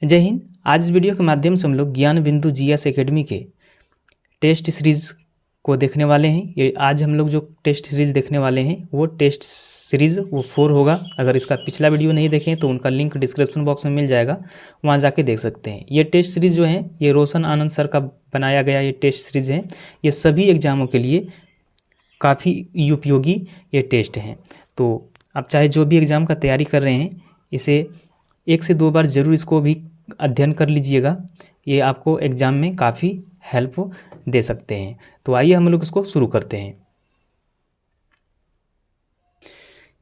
जय हिंद। आज इस वीडियो के माध्यम से हम लोग ज्ञान बिंदु जीएस एकेडमी के टेस्ट सीरीज़ को देखने वाले हैं। ये आज हम लोग जो टेस्ट सीरीज़ देखने वाले हैं वो टेस्ट सीरीज़ वो 4 होगा। अगर इसका पिछला वीडियो नहीं देखें तो उनका लिंक डिस्क्रिप्शन बॉक्स में मिल जाएगा, वहाँ जाके देख सकते हैं। ये टेस्ट सीरीज़ जो है ये रोशन आनंद सर का बनाया गया ये टेस्ट सीरीज़ है। ये सभी एग्जामों के लिए काफ़ी उपयोगी ये टेस्ट हैं। तो आप चाहे जो भी एग्ज़ाम का तैयारी कर रहे हैं इसे 1 से 2 बार ज़रूर इसको भी अध्ययन कर लीजिएगा। ये आपको एग्ज़ाम में काफ़ी हेल्प दे सकते हैं। तो आइए हम लोग इसको शुरू करते हैं।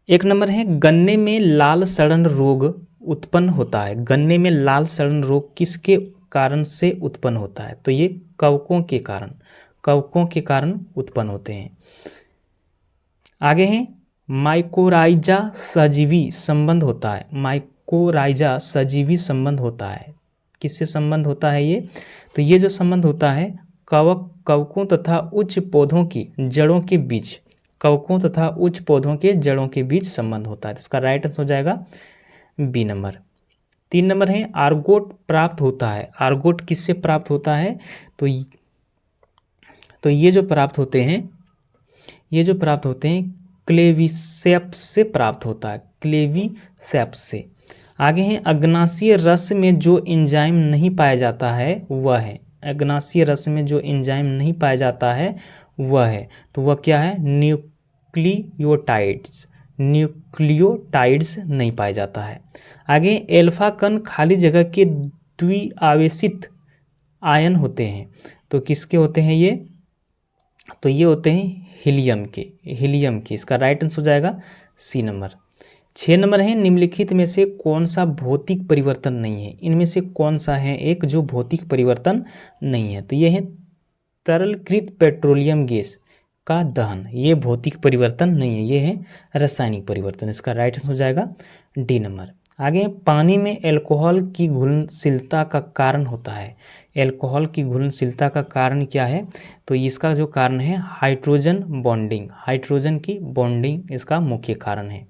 1 नंबर है, गन्ने में लाल सड़न रोग उत्पन्न होता है। गन्ने में लाल सड़न रोग किसके कारण से उत्पन्न होता है? तो ये कवकों के कारण उत्पन्न होते हैं। आगे हैं, माइकोराइजा सजीवी संबंध होता है। माइकोराइजा सजीवी संबंध होता है। किससे संबंध होता है ये? तो ये जो संबंध होता है कवकों तथा उच्च पौधों की जड़ों के बीच, कवकों तथा उच्च पौधों के जड़ों के बीच संबंध होता है। तो इसका राइट आंसर हो जाएगा बी नंबर। 3 नंबर है, आर्गोट प्राप्त होता है। आर्गोट किससे प्राप्त होता है? तो ये जो प्राप्त होते हैं क्लेविसेप्स से प्राप्त होता है। क्लेविसेप्स से। आगे हैं, अग्नाशयी रस में जो एंजाइम नहीं पाया जाता है वह है। अग्नाशयी रस में जो एंजाइम नहीं पाया जाता है वह है। तो वह क्या है? न्यूक्लियोटाइड्स नहीं पाया जाता है। आगे, एल्फा कण खाली जगह के द्विआवेशित आयन होते हैं। तो किसके होते हैं ये? तो ये होते हैं हीलियम के। इसका राइट आंसर हो जाएगा सी नंबर। 6 नंबर है, निम्नलिखित में से कौन सा भौतिक परिवर्तन नहीं है? इनमें से कौन सा है एक जो भौतिक परिवर्तन नहीं है? तो ये है तरलकृत पेट्रोलियम गैस का दहन। ये भौतिक परिवर्तन नहीं है, ये है रासायनिक परिवर्तन। इसका राइट आंसर हो जाएगा डी नंबर। आगे, पानी में अल्कोहल की घुलनशीलता का कारण होता है। अल्कोहल की घुलनशीलता का कारण क्या है? तो इसका जो कारण है हाइड्रोजन बॉन्डिंग। हाइड्रोजन की बॉन्डिंग इसका मुख्य कारण है।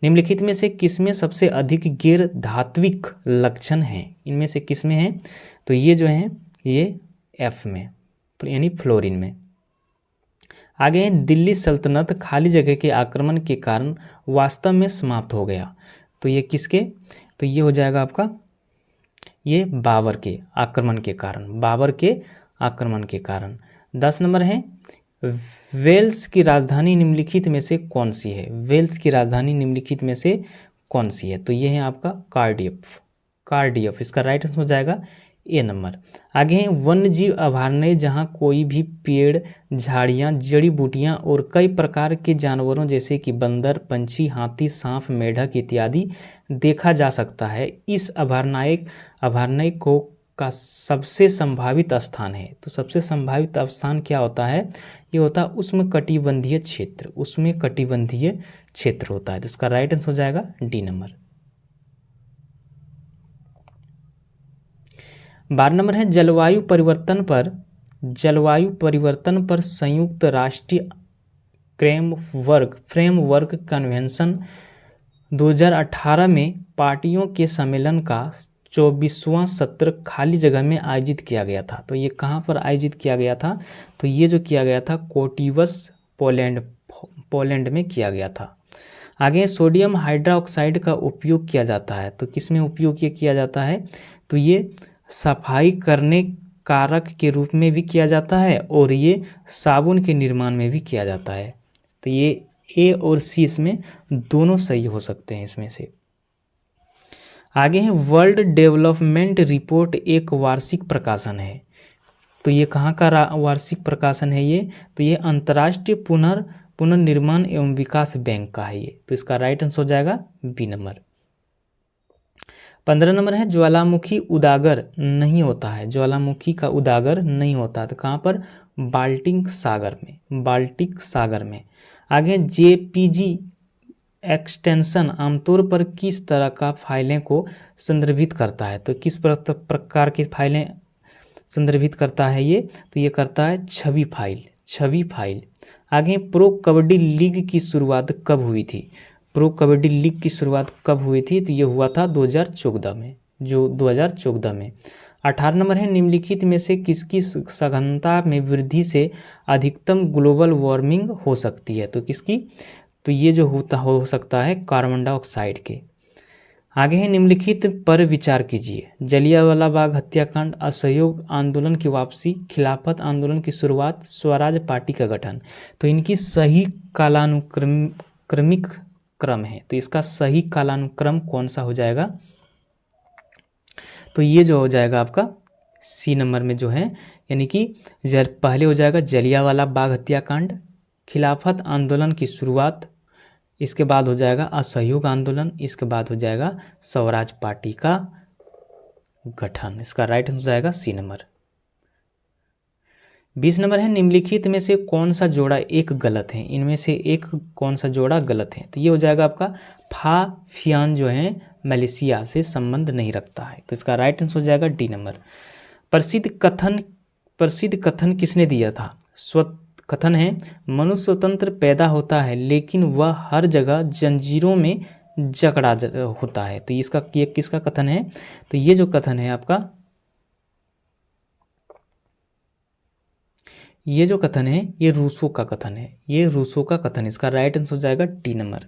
निम्नलिखित में से किसमें सबसे अधिक गैर धात्विक लक्षण हैं? इनमें से किसमें है? तो ये जो है ये एफ में, यानी फ्लोरीन में। आगे है, दिल्ली सल्तनत खाली जगह के आक्रमण के कारण वास्तव में समाप्त हो गया। तो ये किसके? तो ये हो जाएगा आपका ये बाबर के आक्रमण के कारण। 10 नंबर है, वेल्स की राजधानी निम्नलिखित में से कौन सी है? वेल्स की राजधानी निम्नलिखित में से कौन सी है? तो ये है आपका कार्डियफ। इसका राइट आंसर हो जाएगा ए नंबर। आगे हैं, वन्य जीव अभयारण्य जहाँ कोई भी पेड़, झाड़ियाँ, जड़ी बूटियाँ और कई प्रकार के जानवरों जैसे कि बंदर, पंछी, हाथी, सांप, मेढक इत्यादि देखा जा सकता है। इस अभयारण्य का सबसे संभावित स्थान है। तो सबसे संभावित स्थान क्या होता है? ये होता है उष्णकटिबंधीय क्षेत्र होता है। तो इसका राइट आंसर हो जाएगा डी नंबर। 12 नंबर है, जलवायु परिवर्तन पर संयुक्त राष्ट्रीय फ्रेमवर्क कन्वेंशन 2018 में पार्टियों के सम्मेलन का 24वां सत्र खाली जगह में आयोजित किया गया था। तो ये कहाँ पर आयोजित किया गया था? तो ये जो किया गया था कोटिवस पोलैंड में किया गया था। आगे, सोडियम हाइड्रोक्साइड का उपयोग किया जाता है। तो किस में उपयोग ये किया जाता है? तो ये सफाई करने कारक के रूप में भी किया जाता है और ये साबुन के निर्माण में भी किया जाता है। तो ये ए और सी इसमें दोनों सही हो सकते हैं इसमें से। आगे है, वर्ल्ड डेवलपमेंट रिपोर्ट एक वार्षिक प्रकाशन है। तो ये कहाँ का वार्षिक प्रकाशन है ये? तो ये अंतर्राष्ट्रीय पुनर्निर्माण एवं विकास बैंक का है ये। तो इसका राइट आंसर हो जाएगा बी नंबर। 15 नंबर है, ज्वालामुखी उजागर नहीं होता है। ज्वालामुखी का उजागर नहीं होता। तो कहाँ पर? बाल्टिक सागर में। आगे, जेपीजी एक्सटेंशन आमतौर पर किस तरह का फाइलें को संदर्भित करता है? तो किस प्रकार की फाइलें संदर्भित करता है ये? तो ये करता है छवि फाइल। आगे, प्रो कबड्डी लीग की शुरुआत कब हुई थी? तो ये हुआ था 2014 में। जो 2014 में। 18 नंबर है निम्नलिखित में से किसकी सघनता में वृद्धि से अधिकतम ग्लोबल वार्मिंग हो सकती है, तो किसकी, तो ये जो हो सकता है कार्बन डाइऑक्साइड के। आगे है निम्नलिखित पर विचार कीजिए, जलियांवाला बाग हत्याकांड, असहयोग आंदोलन की वापसी, खिलाफत आंदोलन की शुरुआत, स्वराज पार्टी का गठन। तो इनकी सही कालानुक्रमिक क्रम है, तो इसका सही कालानुक्रम कौन सा हो जाएगा, तो ये जो हो जाएगा आपका सी नंबर में जो है, यानी कि पहले हो जाएगा जलियांवाला बाग हत्याकांड, खिलाफत आंदोलन की शुरुआत, इसके बाद हो जाएगा असहयोग आंदोलन, इसके बाद हो जाएगा स्वराज पार्टी का गठन। इसका राइट हो जाएगा सी नंबर। 20 नंबर है निम्नलिखित में से कौन सा जोड़ा एक गलत है, इनमें से एक कौन सा जोड़ा गलत है, तो ये हो जाएगा आपका फाफियान जो है मलेशिया से संबंध नहीं रखता है, तो इसका राइट आंसर हो जाएगा डी नंबर। प्रसिद्ध कथन किसने दिया था, कथन है मनुष्य स्वतंत्र पैदा होता है लेकिन वह हर जगह जंजीरों में जकड़ा होता है, तो इसका ये किसका कथन है, तो ये जो कथन है आपका, ये जो कथन है ये रूसो का कथन है, ये रूसो का कथन, इसका राइट आंसर हो जाएगा डी नंबर।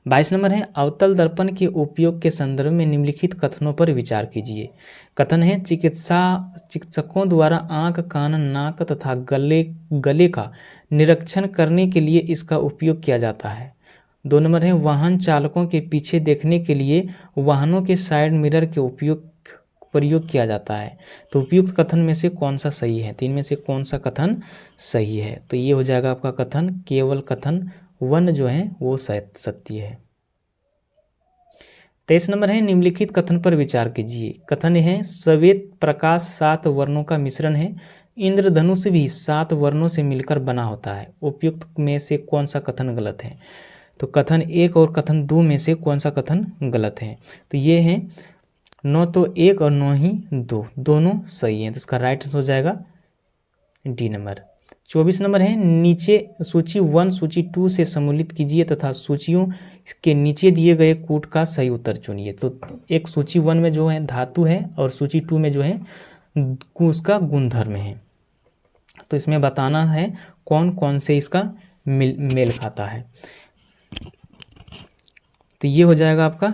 22 नंबर है अवतल दर्पण के उपयोग के संदर्भ में निम्नलिखित कथनों पर विचार कीजिए। कथन है चिकित्सकों द्वारा आंख, कान, नाक तथा गले का निरीक्षण करने के लिए इसका उपयोग किया जाता है। 2 नंबर है वाहन चालकों के पीछे देखने के लिए वाहनों के साइड मिरर के प्रयोग किया जाता है, तो उपयुक्त कथन में से कौन सा सही है, तो इनमें से कौन सा कथन सही है, तो ये हो जाएगा आपका कथन केवल कथन 1 जो है वो सत्य है। 23 नंबर है निम्नलिखित कथन पर विचार कीजिए। कथन है श्वेत प्रकाश 7 वर्णों का मिश्रण है, इंद्रधनुष भी 7 वर्णों से मिलकर बना होता है, उपयुक्त में से कौन सा कथन गलत है, तो कथन 1 और कथन 2 में से कौन सा कथन गलत है, तो ये है 9 तो 1 और 9 ही 2, दोनों सही हैं, तो इसका राइट आंसर हो जाएगा डी नंबर। 24 नंबर है नीचे सूची 1 सूची 2 से सम्मिलित कीजिए तथा सूचियों के नीचे दिए गए कूट का सही उत्तर चुनिए। तो एक सूची 1 में जो है धातु है और सूची 2 में जो है उसका गुणधर्म है, तो इसमें बताना है कौन कौन से इसका मेल खाता है, तो ये हो जाएगा आपका,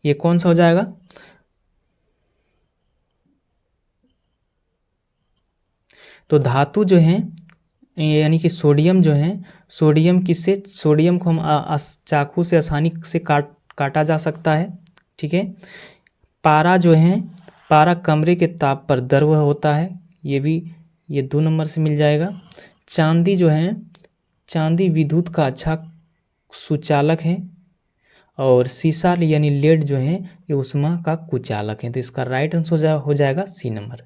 ये कौन सा हो जाएगा, तो धातु जो है यानी कि सोडियम जो है, सोडियम किससे, सोडियम को हम चाकू से आसानी से काटा जा सकता है, ठीक है। पारा जो है, पारा कमरे के ताप पर द्रव होता है, ये भी ये 2 नंबर से मिल जाएगा। चांदी जो है, चांदी विद्युत का अच्छा सुचालक है, और सीसा यानी लेड जो है ये ऊष्मा का कुचालक है, तो इसका राइट आंसर हो जाएगा सी नंबर।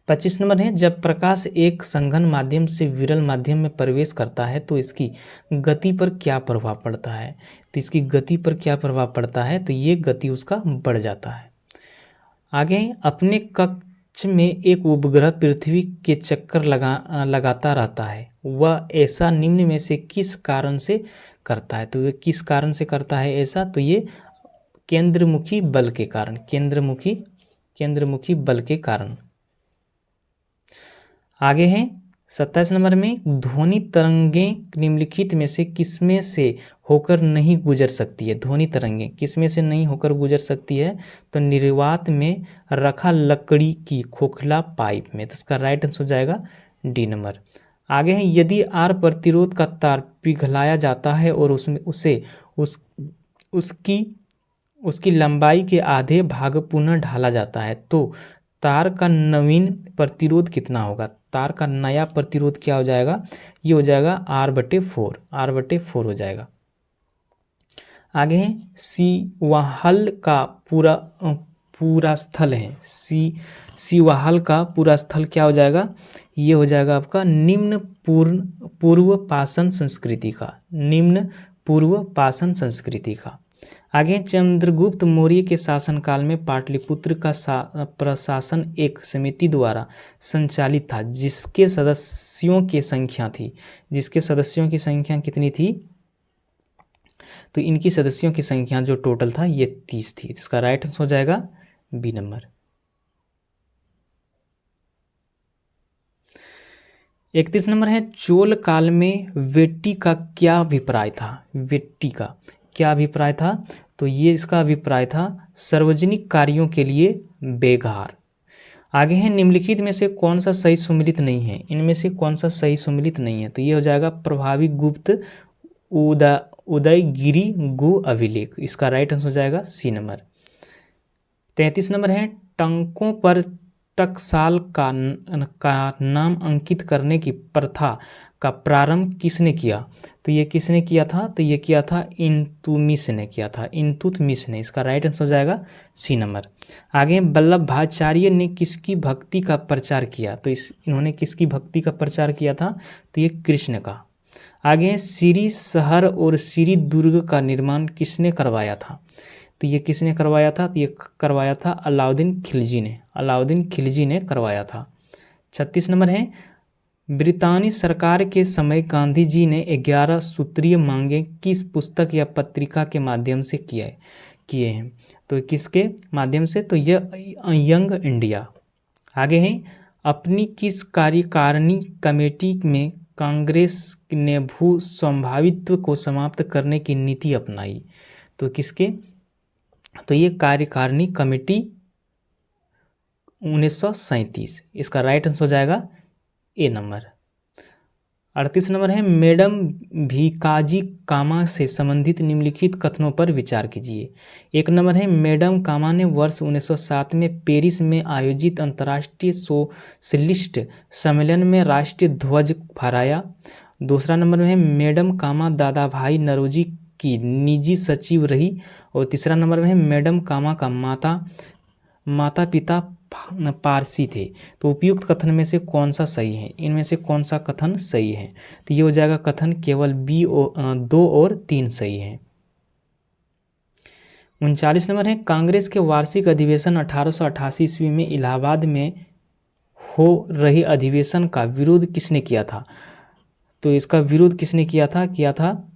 25 नंबर है जब प्रकाश एक संघन माध्यम से विरल माध्यम में प्रवेश करता है तो इसकी गति पर क्या प्रभाव पड़ता है, तो इसकी गति पर क्या प्रभाव पड़ता है, तो ये गति उसका बढ़ जाता है। आगे अपने कक्ष में एक उपग्रह पृथ्वी के चक्कर लगाता रहता है, वह ऐसा निम्न में से किस कारण से करता है, तो ये किस कारण से करता है ऐसा, तो ये केंद्रमुखी बल के कारण, केंद्रमुखी बल के कारण। आगे है 27 नंबर में ध्वनि तरंगें निम्नलिखित में से किसमें से होकर नहीं गुजर सकती है, ध्वनि तरंगें किसमें से नहीं होकर गुजर सकती है, तो निर्वात में रखा लकड़ी की खोखला पाइप में, तो इसका राइट आंसर हो जाएगा डी नंबर। आगे है यदि आर प्रतिरोध का तार पिघलाया जाता है और उसकी लंबाई के आधे भाग पुनः ढाला जाता है तो तार का नवीन प्रतिरोध कितना होगा, तार का नया प्रतिरोध क्या हो जाएगा, ये हो जाएगा R/4 हो जाएगा। आगे है सीवाहल का पूरा स्थल है, सीवाहल का पूरा स्थल क्या हो जाएगा, ये हो जाएगा आपका निम्न पूर्व पाषाण संस्कृति का। आगे चंद्रगुप्त मौर्य के शासनकाल में पाटलिपुत्र का प्रशासन एक समिति द्वारा संचालित था जिसके सदस्यों की संख्या कितनी थी, तो इनकी सदस्यों की संख्या जो टोटल था ये 30 थी। इसका राइट आंसर हो जाएगा बी नंबर। 31 नंबर है, चोल काल में वेट्टी का क्या अभिप्राय था? वेट्टी का क्या अभिप्राय था? तो ये इसका अभिप्राय था सार्वजनिक कार्यों के लिए बेगार। आगे है, निम्नलिखित में से कौन सा सही सुमिलित नहीं है? इनमें से कौन सा सही सुमिलित नहीं है? तो ये हो जाएगा प्रभावी गुप्त उदयगिरि गु अभिलेख। इसका राइट आंसर हो जाएगा सी नंबर। 33 नंबर है, टंकों पर टकसाल का नाम अंकित करने की प्रथा का प्रारंभ किसने किया? तो ये किसने किया था? तो ये किया था इल्तुतमिश ने किया था, इल्तुतमिश ने। इसका राइट आंसर हो जाएगा सी नंबर। आगे, वल्लभाचार्य ने किसकी भक्ति का प्रचार किया? तो इन्होंने किसकी भक्ति का प्रचार किया था? तो ये कृष्ण का। आगे, श्री शहर और श्री दुर्ग का निर्माण किसने करवाया था? तो ये किसने करवाया था? तो ये करवाया था अलाउद्दीन खिलजी ने। अलाउद्दीन खिलजी ने करवाया था। 36 नंबर है, ब्रितानी सरकार के समय गांधी जी ने 11 सूत्रीय मांगे किस पुस्तक या पत्रिका के माध्यम से किए हैं? तो किसके माध्यम से? तो यह यंग इंडिया। आगे है, अपनी किस कार्यकारिणी कमेटी में कांग्रेस ने भू स्वामित्व को समाप्त करने की नीति अपनाई? तो किसके? तो ये कार्यकारिणी कमेटी 1937। इसका राइट आंसर हो जाएगा ए नंबर। 38 नंबर है, मैडम भीकाजी कामा से संबंधित निम्नलिखित कथनों पर विचार कीजिए। 1 नंबर है, मैडम कामा ने वर्ष 1907 में पेरिस में आयोजित अंतर्राष्ट्रीय सोशलिस्ट सम्मेलन में राष्ट्रीय ध्वज फहराया। दूसरा नंबर में है, मैडम कामा दादा भाई नौरोजी की निजी सचिव रही। और तीसरा नंबर में है, मैडम कामा का माता पिता पारसी थे। तो उपयुक्त कथन में से कौन सा सही है? इनमें से कौन सा कथन सही है? तो ये हो जाएगा कथन केवल बी 2 और 3 सही है। 39 नंबर है, कांग्रेस के वार्षिक अधिवेशन 1888 ईस्वी में इलाहाबाद में हो रही अधिवेशन का विरोध किसने किया था? तो इसका विरोध किसने किया था?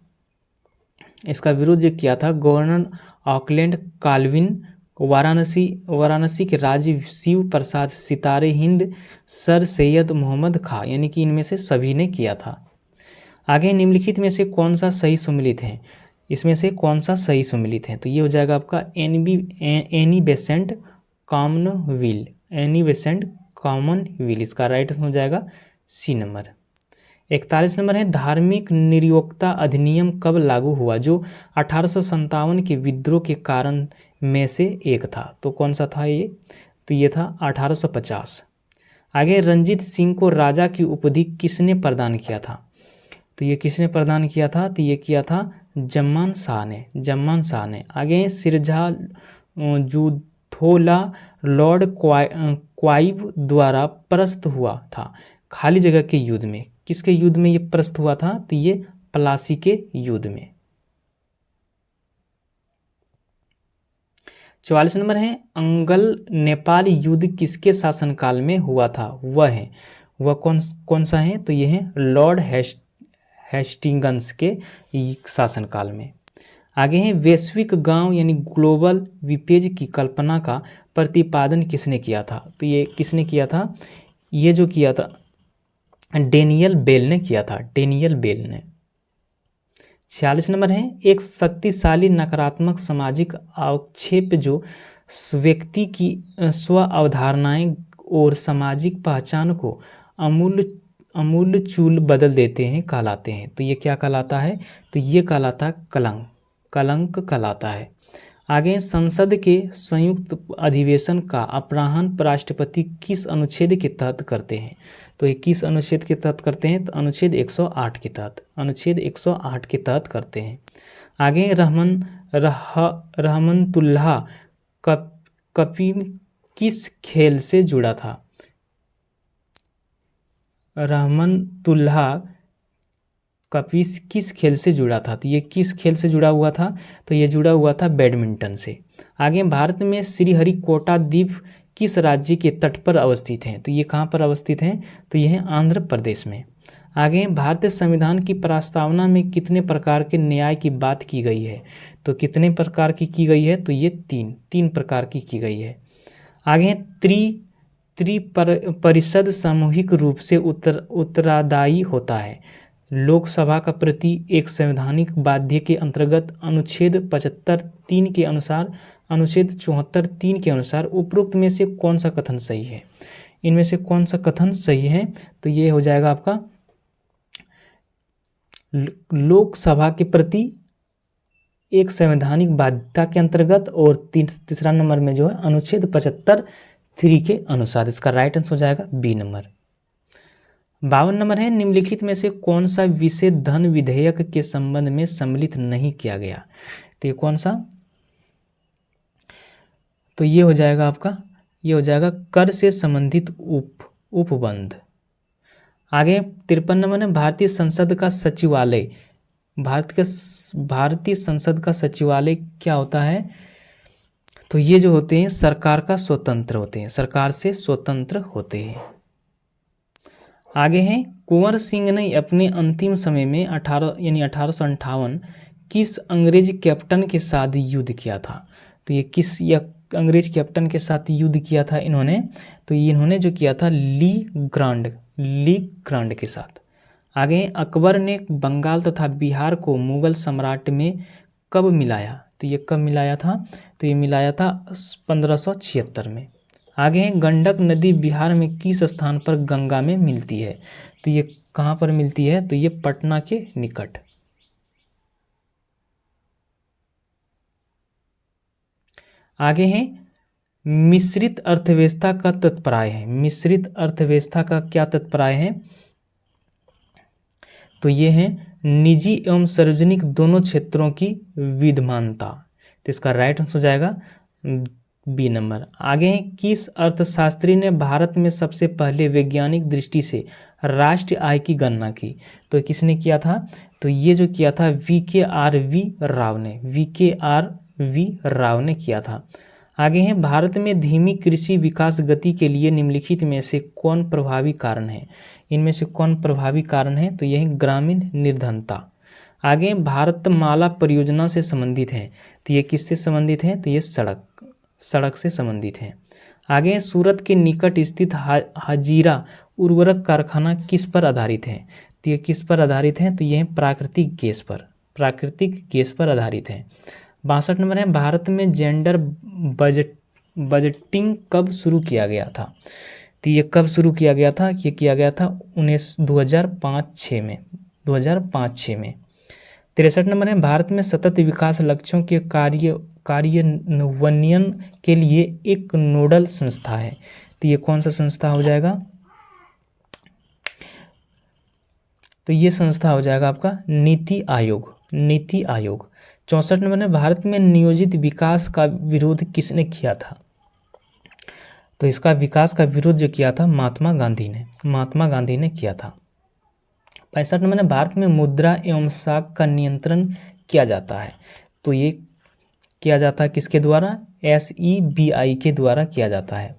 इसका विरोध जो किया था गवर्नर ऑकलैंड काल्विन, वाराणसी के राजा शिव प्रसाद, सितारे हिंद, सर सैयद मोहम्मद खां, यानी कि इनमें से सभी ने किया था। आगे, निम्नलिखित में से कौन सा सही सुमिलित है? इसमें से कौन सा सही सुमिलित है? तो ये हो जाएगा आपका Annie Besant Commonweal. Annie Besant Commonweal. इसका राइट आंसर हो जाएगा सी नंबर। 41 नंबर है, धार्मिक निरयोक्ता अधिनियम कब लागू हुआ जो 1857 के विद्रोह के कारण में से एक था? तो कौन सा था ये? तो ये था 1850। आगे, रंजीत सिंह को राजा की उपाधि किसने प्रदान किया था? तो ये किसने प्रदान किया था? तो ये किया था जम्मान शाह ने। आगे, सिरजा जुथोला लॉर्ड क्लाइव द्वारा परास्त हुआ था खाली जगह के युद्ध में। किसके युद्ध में ये परास्त हुआ था? तो ये प्लासी के युद्ध में। 44 नंबर है, अंगल नेपाल युद्ध किसके शासनकाल में हुआ था? वह कौन सा है? तो ये है लॉर्ड हेस्टिंग्स के शासनकाल में। आगे है, वैश्विक गांव यानी ग्लोबल विलेज की कल्पना का प्रतिपादन किसने किया था? तो ये किसने किया था? ये जो किया था डेनियल बेल ने किया था। डेनियल बेल ने। 46 नंबर है, एक शक्तिशाली नकारात्मक सामाजिक आक्षेप जो व्यक्ति की स्व अवधारणाएं और सामाजिक पहचान को अमूलचूल बदल देते हैं कहलाते हैं। तो ये क्या कहलाता है? तो ये कहलाता है कलंक कहलाता है। आगे, संसद के संयुक्त अधिवेशन का अपराहन राष्ट्रपति किस अनुच्छेद के तहत करते हैं? तो ये किस अनुच्छेद के तहत करते हैं? तो अनुच्छेद 108 के तहत। अनुच्छेद 108 के तहत करते हैं। आगे, रहमतुल्लाह कपी किस खेल से जुड़ा था? रहमतुल्लाह कपी किस खेल से जुड़ा था? तो ये किस खेल से जुड़ा हुआ था? तो ये जुड़ा हुआ था बैडमिंटन से। आगे, भारत में श्रीहरिकोटा द्वीप किस राज्य के तट पर अवस्थित हैं? तो ये कहाँ पर अवस्थित हैं? तो ये है आंध्र प्रदेश में। आगे भारतीय संविधान की प्रस्तावना में कितने प्रकार के न्याय की बात की गई है? तो कितने प्रकार की गई है? तो ये तीन प्रकार की गई है। आगे परिषद सामूहिक रूप से उत्तरदायी होता है। लोकसभा का प्रति एक संवैधानिक बाध्य के अंतर्गत अनुच्छेद 75(3) के अनुसार, अनुच्छेद 74(3) के अनुसार उपरोक्त में से कौन सा कथन सही है? इनमें से कौन सा कथन सही है? तो ये हो जाएगा आपका लोकसभा के प्रति एक संवैधानिक बाध्यता के अंतर्गत, और तीसरा नंबर में जो है अनुच्छेद 75(3) के अनुसार। इसका राइट आंसर हो जाएगा बी नंबर। 52 नंबर है, निम्नलिखित में से कौन सा विषय धन विधेयक के संबंध में सम्मिलित नहीं किया गया? तो ये कौन सा? तो ये हो जाएगा आपका, ये हो जाएगा कर से संबंधित उपबंध। आगे 53 नंबर है, भारतीय संसद का सचिवालय, भारतीय संसद का सचिवालय क्या होता है? तो ये जो होते हैं सरकार का स्वतंत्र होते हैं, सरकार से स्वतंत्र होते हैं। आगे हैं, कुंवर सिंह ने अपने अंतिम समय में 1858 किस अंग्रेज कैप्टन के साथ युद्ध किया था? तो ये किस अंग्रेज कैप्टन के साथ युद्ध किया था इन्होंने? तो इन्होंने जो किया था ली ग्रांड के साथ। आगे, अकबर ने बंगाल तथा बिहार को मुगल सम्राट में कब मिलाया? तो ये कब मिलाया था? तो ये मिलाया था 1576 में। आगे हैं, गंडक नदी बिहार में किस स्थान पर गंगा में मिलती है? तो ये कहाँ पर मिलती है? तो ये पटना के निकट। आगे हैं, मिश्रित अर्थव्यवस्था का तात्पर्य है, मिश्रित अर्थव्यवस्था का क्या तात्पर्य है? तो ये है निजी एवं सार्वजनिक दोनों क्षेत्रों की विद्यमानता। तो इसका राइट आंसर हो जाएगा बी नंबर। आगे हैं, किस अर्थशास्त्री ने भारत में सबसे पहले वैज्ञानिक दृष्टि से राष्ट्रीय आय की गणना की? तो किसने किया था? तो ये जो किया था वी.के.आर.वी. राव ने किया था। आगे हैं, भारत में धीमी कृषि विकास गति के लिए निम्नलिखित में से कौन प्रभावी कारण है? इनमें से कौन प्रभावी कारण है? तो यह ग्रामीण निर्धनता। आगे, भारतमाला परियोजना से संबंधित है, तो ये किससे संबंधित है? तो ये सड़क से संबंधित है। आगे, सूरत के निकट स्थित हजीरा उर्वरक कारखाना किस पर आधारित है? तो ये किस पर आधारित है? तो यह प्राकृतिक गैस पर आधारित है। 62 नंबर है, भारत में जेंडर बजटिंग कब शुरू किया गया था? तो ये कब शुरू किया गया था? ये किया गया था 2005-06 में। 2005-06 में। 63 नंबर है, भारत में सतत विकास लक्ष्यों के कार्यान्वयन के लिए एक नोडल संस्था है, तो ये कौन सा संस्था हो जाएगा? तो ये संस्था हो जाएगा आपका नीति आयोग। 64 नंबर में, भारत में नियोजित विकास का विरोध किसने किया था? तो इसका विकास का विरोध जो किया था महात्मा गांधी ने किया था। 65 नंबर में, भारत में मुद्रा एवं साख का नियंत्रण किया जाता है, तो ये किया जाता है किसके द्वारा? SEBI के द्वारा किया जाता है,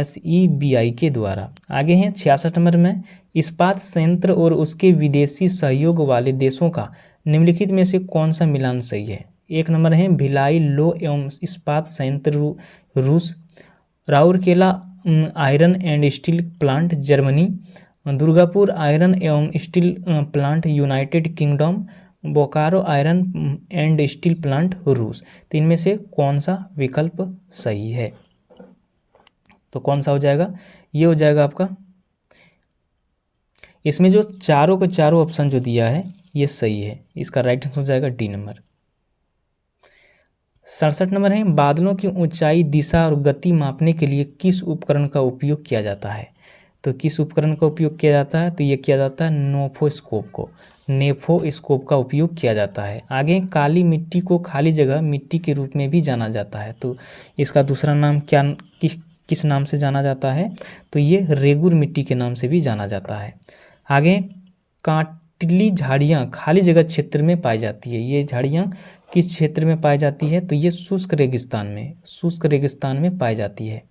SEBI के द्वारा। आगे हैं 66 नंबर में, इस्पात संयंत्र और उसके विदेशी सहयोग वाले देशों का निम्नलिखित में से कौन सा मिलान सही है? 1 नंबर है भिलाई लौह एवं इस्पात संयंत्र रूस, Rourkela iron and steel plant जर्मनी, दुर्गापुर आयरन एवं steel plant United Kingdom, Bokaro iron and steel plant रूस। तो इनमें से कौन सा विकल्प सही है? तो कौन सा हो जाएगा? ये हो जाएगा आपका, इसमें जो चारों के चारों ऑप्शन जो दिया है ये सही है, इसका राइट आंसर हो जाएगा डी नंबर। 67 नंबर है, बादलों की ऊंचाई, दिशा और गति मापने के लिए किस उपकरण का उपयोग किया जाता है? तो किस उपकरण का उपयोग किया जाता है? तो ये किया जाता है नेफोस्कोप का उपयोग किया जाता है। आगे, काली मिट्टी को खाली जगह मिट्टी के रूप में भी जाना जाता है, तो इसका दूसरा नाम किस नाम से जाना जाता है? तो ये रेगुर मिट्टी के नाम से भी जाना जाता है। आगे, कांटिली झाड़ियाँ खाली जगह क्षेत्र में पाई जाती है, ये झाड़ियाँ किस क्षेत्र में पाई जाती है? तो ये शुष्क रेगिस्तान में पाई जाती है।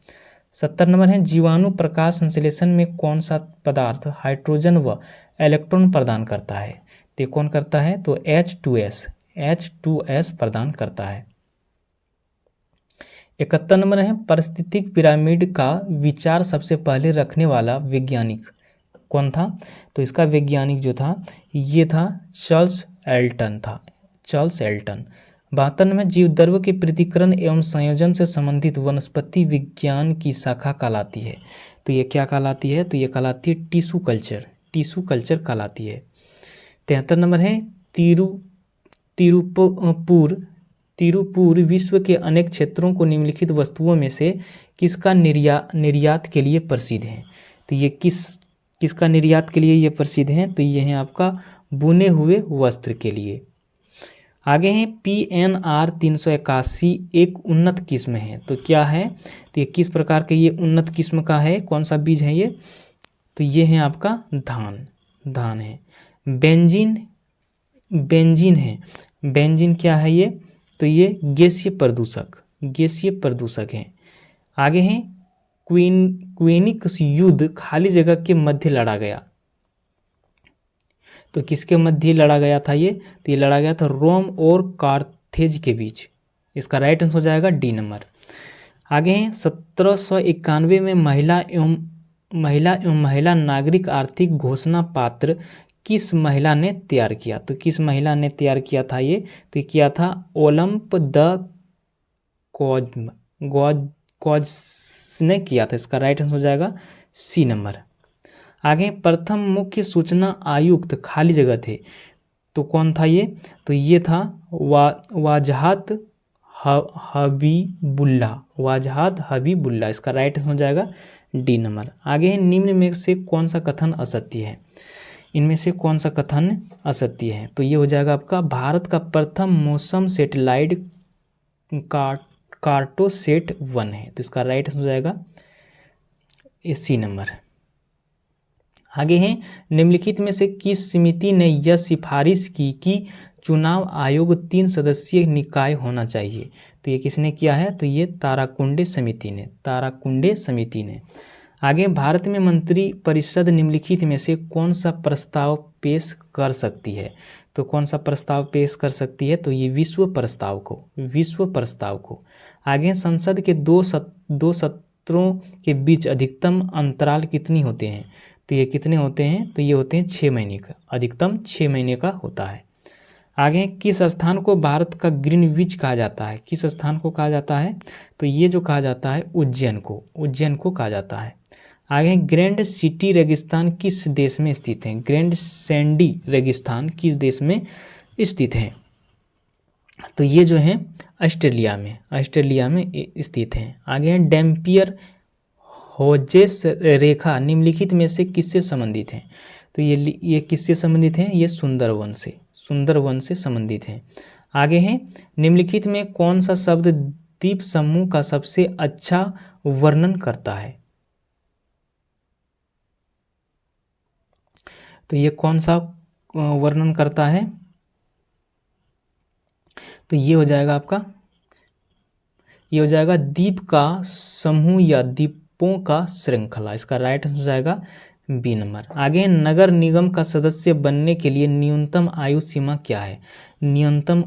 70 नंबर है जीवाणु प्रकाश संश्लेषण में कौन सा पदार्थ हाइड्रोजन व इलेक्ट्रॉन प्रदान करता है? तो ये कौन करता है? तो H2S प्रदान करता है। 71 नंबर है पारिस्थितिक पिरामिड का विचार सबसे पहले रखने वाला वैज्ञानिक कौन था? तो इसका वैज्ञानिक जो था ये था चार्ल्स एल्टन था, चार्ल्स एल्टन। 72 में जीवद्रव्य के पृथक्करण एवं संयोजन से संबंधित वनस्पति विज्ञान की शाखा कहलाती है। तो ये क्या कहलाती है? तो ये कहलाती है टिश्यू कल्चर, टिश्यू कल्चर कहलाती है। 73 नंबर है तिरुपुर विश्व के अनेक क्षेत्रों को निम्नलिखित वस्तुओं में से किसका निर्यात के लिए प्रसिद्ध है? तो ये किसका निर्यात के लिए ये प्रसिद्ध है? तो ये है आपका बुने हुए वस्त्र के लिए। आगे हैं PNR 381 एक उन्नत किस्म है। तो क्या है? तो ये किस प्रकार के ये उन्नत किस्म का है? कौन सा बीज है ये? तो ये है आपका धान है। बेंजीन है। बेंजीन क्या है ये? तो ये गैसीय प्रदूषक है। आगे हैं क्वेनिक्स युद्ध खाली जगह के मध्य लड़ा गया। तो किसके मध्य लड़ा गया था ये? तो ये लड़ा गया था रोम और कार्थेज के बीच। इसका राइट आंसर हो जाएगा डी नंबर। आगे हैं 1791 में महिला नागरिक आर्थिक घोषणा पत्र किस महिला ने तैयार किया? तो किस महिला ने तैयार किया था ये? तो किया था ओलंप द कॉज ने किया था। इसका राइट आंसर हो जाएगा सी नंबर। आगे प्रथम मुख्य सूचना आयुक्त खाली जगह थे। तो कौन था ये? तो ये था वाजहात हबीबुल्ला। इसका राइट आंसर हो जाएगा डी नंबर। आगे है निम्न में से कौन सा कथन असत्य है? इनमें से कौन सा कथन असत्य है? तो ये हो जाएगा आपका भारत का प्रथम मौसम सैटेलाइट कार्टोसेट 1 है। तो इसका राइट आंसर हो जाएगा सी नंबर। आगे हैं निम्नलिखित में से किस समिति ने यह सिफारिश की कि चुनाव आयोग 3 सदस्यीय निकाय होना चाहिए? तो ये किसने किया है? तो ये ताराकुंडे समिति ने। आगे भारत में मंत्री परिषद निम्नलिखित में से कौन सा प्रस्ताव पेश कर सकती है? तो कौन सा प्रस्ताव पेश कर सकती है? तो ये विश्व प्रस्ताव को। आगे संसद के दो सत्रों के बीच अधिकतम अंतराल कितनी होते हैं? तो ये कितने होते हैं? तो ये होते हैं 6 महीने का, अधिकतम 6 महीने का होता है। आगे किस स्थान को भारत का ग्रीनविच कहा जाता है? किस स्थान को कहा जाता है? तो ये जो कहा जाता है उज्जैन को कहा जाता है। आगे ग्रैंड सिटी रेगिस्तान किस देश में स्थित है? ग्रैंड सैंडी रेगिस्तान किस देश में स्थित है? तो ये जो है ऑस्ट्रेलिया में स्थित है। आगे है डैम्पियर होजेस रेखा निम्नलिखित में से किससे संबंधित है? तो ये किससे संबंधित है? ये सुंदरवन से संबंधित है। आगे है निम्नलिखित में कौन सा शब्द द्वीप समूह का सबसे अच्छा वर्णन करता है? तो ये कौन सा वर्णन करता है? तो ये हो जाएगा आपका, ये हो जाएगा द्वीप का समूह या द्वीपों का श्रृंखला। इसका राइट आंसर हो जाएगा बी नंबर। आगे नगर निगम का सदस्य बनने के लिए न्यूनतम आयु सीमा क्या है? न्यूनतम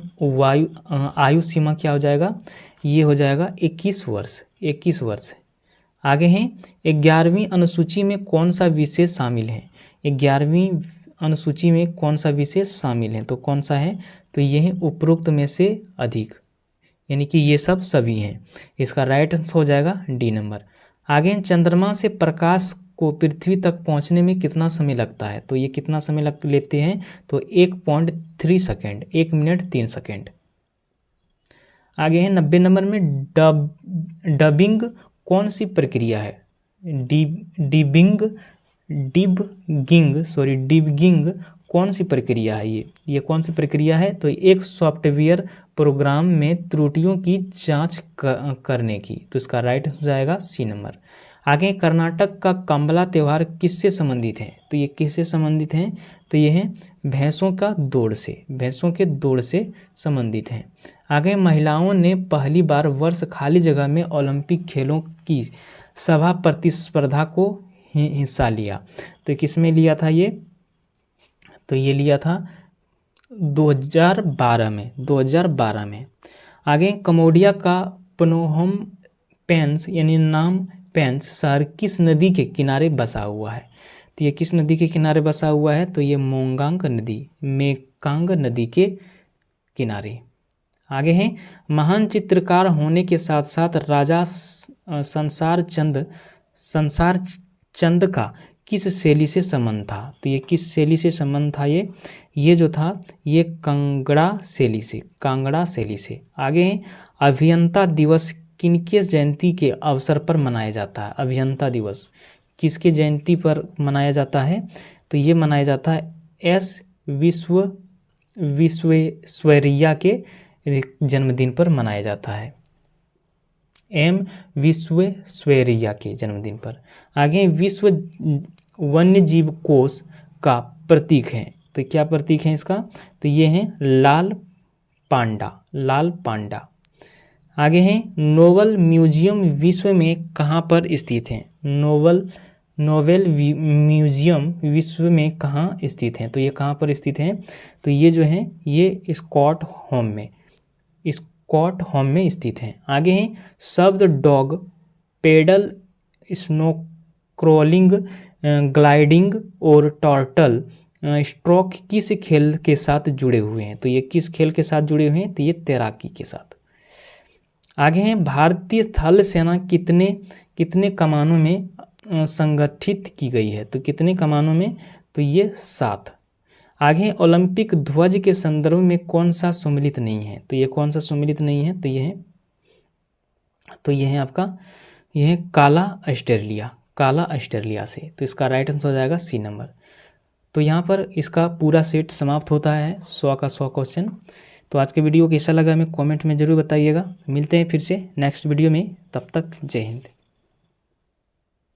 आयु सीमा क्या हो जाएगा? ये हो जाएगा 21 वर्ष। आगे हैं 11वीं अनुसूची में कौन सा विषय शामिल है? 11वीं अनुसूची में कौन सा विषय शामिल है? तो कौन सा है? तो ये है उपरोक्त में से अधिक, यानी कि ये सब सभी हैं। इसका राइट आंसर हो जाएगा डी नंबर। आगे चंद्रमा से प्रकाश को पृथ्वी तक पहुंचने में कितना समय लगता है? तो ये कितना समय लेते हैं? तो 1.3 सेकेंड, 1 मिनट 3 सेकेंड। आगे है 90 नंबर में डबिंग कौन सी प्रक्रिया है? डिबिंग कौन सी प्रक्रिया है? ये कौन सी प्रक्रिया है? तो एक सॉफ्टवेयर प्रोग्राम में त्रुटियों की जांच करने की। तो इसका राइट हो जाएगा सी नंबर। आगे कर्नाटक का कंबला त्यौहार किससे संबंधित है? तो ये किससे संबंधित है? तो ये है भैंसों के दौड़ से संबंधित है। आगे महिलाओं ने पहली बार वर्ष खाली जगह में ओलंपिक खेलों की सभा प्रतिस्पर्धा को हिस्सा लिया। तो किस में लिया था ये? तो ये लिया था 2012 में। आगे कम्बोडिया का प्नोम पेन्स यानी नाम पेन्स शहर किस नदी के किनारे बसा हुआ है? तो ये किस नदी के किनारे बसा हुआ है? तो ये मेकांग नदी के किनारे। आगे हैं महान चित्रकार होने के साथ साथ राजा संसार चंद का किस शैली से संबंध था? तो ये किस शैली से संबंध था? ये जो था ये कांगड़ा शैली से। आगे हैं अभियंता दिवस किनके जयंती के अवसर पर मनाया जाता है? अभियंता दिवस किसके जयंती पर मनाया जाता है? तो ये मनाया जाता है एस विश्वेश्वरैया के जन्मदिन पर मनाया जाता है, एम विश्वेश्वरैया के जन्मदिन पर। आगे विश्व वन्य जीव कोष का प्रतीक है। तो क्या प्रतीक है इसका? तो ये है लाल पांडा। आगे हैं नोबल म्यूजियम विश्व में कहाँ पर स्थित है? नोबेल म्यूजियम विश्व में कहाँ स्थित है? तो ये कहाँ पर स्थित है? तो ये जो है ये स्कॉटहोम में स्थित है। आगे हैं शब्द dog, pedal, snow crawling, gliding और टर्टल स्ट्रोक किस खेल के साथ जुड़े हुए हैं? तो ये किस खेल के साथ जुड़े हुए हैं? तो ये तैराकी के साथ। आगे हैं भारतीय थल सेना कितने कमानों में संगठित की गई है? तो कितने कमानों में? तो ये 7। आगे ओलंपिक ध्वज के संदर्भ में कौन सा सम्मिलित नहीं है? तो ये कौन सा सम्मिलित नहीं है? तो ये है आपका ये है काला ऑस्ट्रेलिया से। तो इसका राइट आंसर हो जाएगा सी नंबर। तो यहाँ पर इसका पूरा सेट समाप्त होता है 100 का 100 क्वेश्चन। तो आज के वीडियो कैसा लगा हमें कमेंट में ज़रूर बताइएगा। मिलते हैं फिर से नेक्स्ट वीडियो में, तब तक जय हिंद।